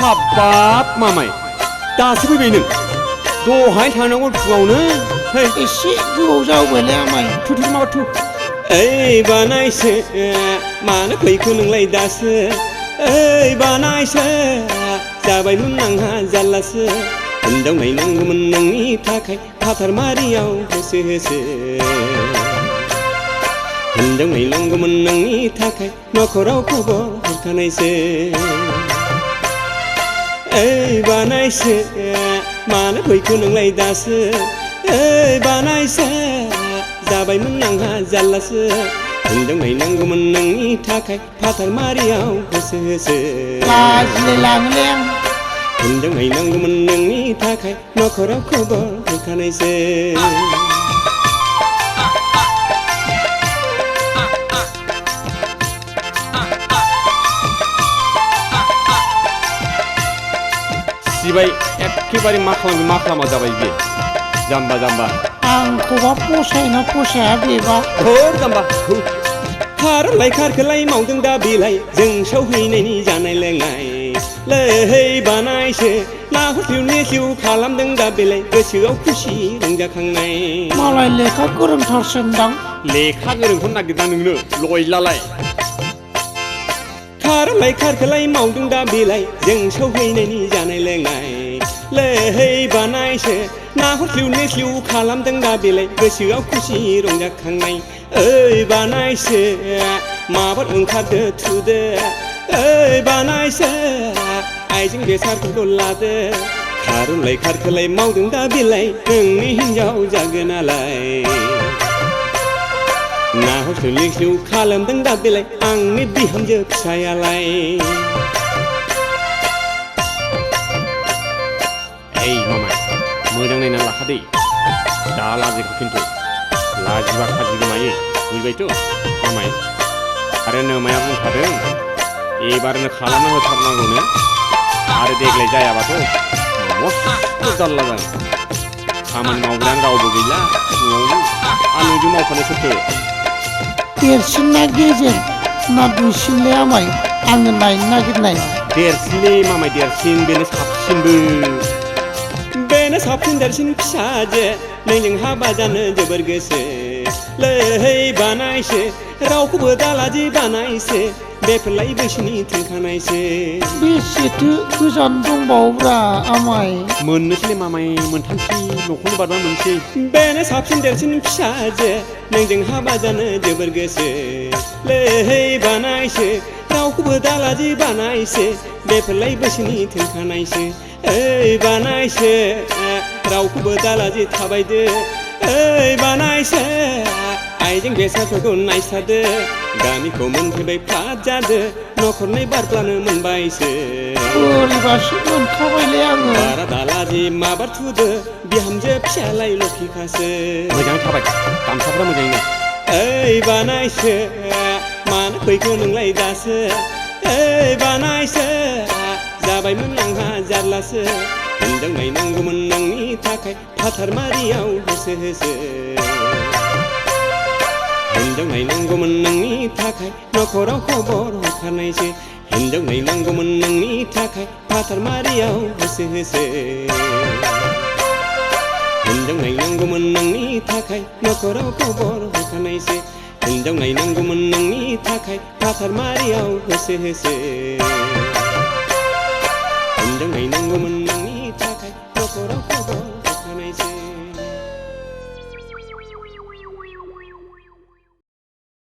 हाबाब मामाय दासो फैबाय नों दहाय थांनांगौ फुङावनो एसे गोबाव जाबायलै आमाय थु माबा थु ओइ बानायसो मानो फैखो नोंलाय दासो ओइ बानायसो जाबायमोन आंहा जारलासो हिनजाव नायनांगौमोन नोंनि थाखाय फाथारमारियाव होसो होसो हिनजाव नायनांगौमोन नोंनि थाखाय नखराव खबर हरखानायसो ओइ बानायसो मानो फैखो नोंलाय दासो ओइ बानायसो जाबायमोन आंहा जारलासो हिनजाव नायनांगौमोन नोंनि थाखाय फाथारमारियाव होसो होसो लाजिलाय लाङोलै आं हिनजाव नायनांगौमोन नोंनि थाखाय नखराव खबर हरखानायसो सिबाय एखेबारे मा खालामा जाबाय बे जाम्बा जाम्बा आंखौबा फसायना फसाया बेबा हर जाम्बा खारलाय खारखोलाय मावदों दा बेलाय जों सौहैनायनि जानाय लोंनाय लैहै बानायसो नाहरस्लिउ नेस्लिउ खालामदों दा बेलाय गोसोआव खुसि रंजाखांनाय मालाय लेखा गोरोंथारसोनदां लेखा गोरोंखौ नागिरदां नोंनो लयलालाय खारलाय खारखोलाय मावदों दा बेलाय जों सौहैनायनि जानाय लोंनाय लैहै बानायसो नाहरस्लिउ नेस्लिउ खालामदों दा बेलाय गोसोआव खुसि रंजाखांनाय ओइ बानायसो माबार ओंखारदो थुदो ओइ बानायसो आइजें बेसादफोरखौ लादो खारलाय खारखोलाय मावदों दा बेलाय नोंनि हिनजाव जागोन नालाय नाहरस्लिउ नेस्लिउ खालामदों दा बेलाय आंनि बिहामजो फिसायालाय ओइ मामाय मोजां नायना लाखादै दा लाजिखौ खिन्थु लाजिबा खाजि गोमायो बुझबायथ' मामाय आरो नोमाया बुंखादों एबारनो खालामना होथारनांगौनो आरो देग्लाय जायाबाथ' मस्त जारला जागोन खामानि मावग्रायानो रावबो गैला न'आवनो आरो नोंजों मावफानो सोरथो देरसिन ना गेजेर ना दुइसिनलै आमाय आङो नायनो नागिरनाय देरसिनलै मामाय देरसिन बेनो साबसिनबो बेनो साबसिन देरसिन फिसाजो नोंजों हाबा जानो जोबोर गोसो लैहै बानायसो रावखौबो दालादि बानायसो बेफोरलाय बैसोनि थिंखानायसो बेसेथो गोजान दंबावोब्रा आमाय मोननोसैलै मामाय मोनथामसै न'खौनो बारबा मोनसै बेनो साबसिन देरसिन फिसाजो नोंजों हाबा जानो जोबोर गोसो लैहै बानायसो रावखौबो दालादि बानायसो बेफोरलाय बैसोनि थिंखानायसो ओइ बानायसो रावखौबो दालादि थाबायदो ओइ बानायसो आइजें बेसादफोरखौ नायसादो गामिखौ मोनफैबाय फ्राद जादो न'खरनै बारब्लानो मोनबायसो बोरैबासो मोनखाबायलै आङो बारा दालादि माबार थुदो बिहामजो फिसालाय लखिखासो मोजाङै थाबाय गामसाफ्रा मोजाङैनो ओइ बानायसो मानो फैखो नोंलाय दासो ओइ बानायसो जाबायमोन आंहा जारलासो हिनजाव नायनांगौमोन नोंनि थाखाय फाथारमारियाव होसो होसो हिनजाव नायनांगौमोन नोंनि थाखाय नखराव खबर हरखानायसो हिनजाव नायनांगौमोन नोंनि थाखाय फाथारमारियाव होसो होसो हिनजाव नायनांगौमोन नोंनि थाखाय नखराव खबर हरखानायसो हिनजाव नायनांगौमोन नोंनि थाखाय फाथारमारियाव होसो होसो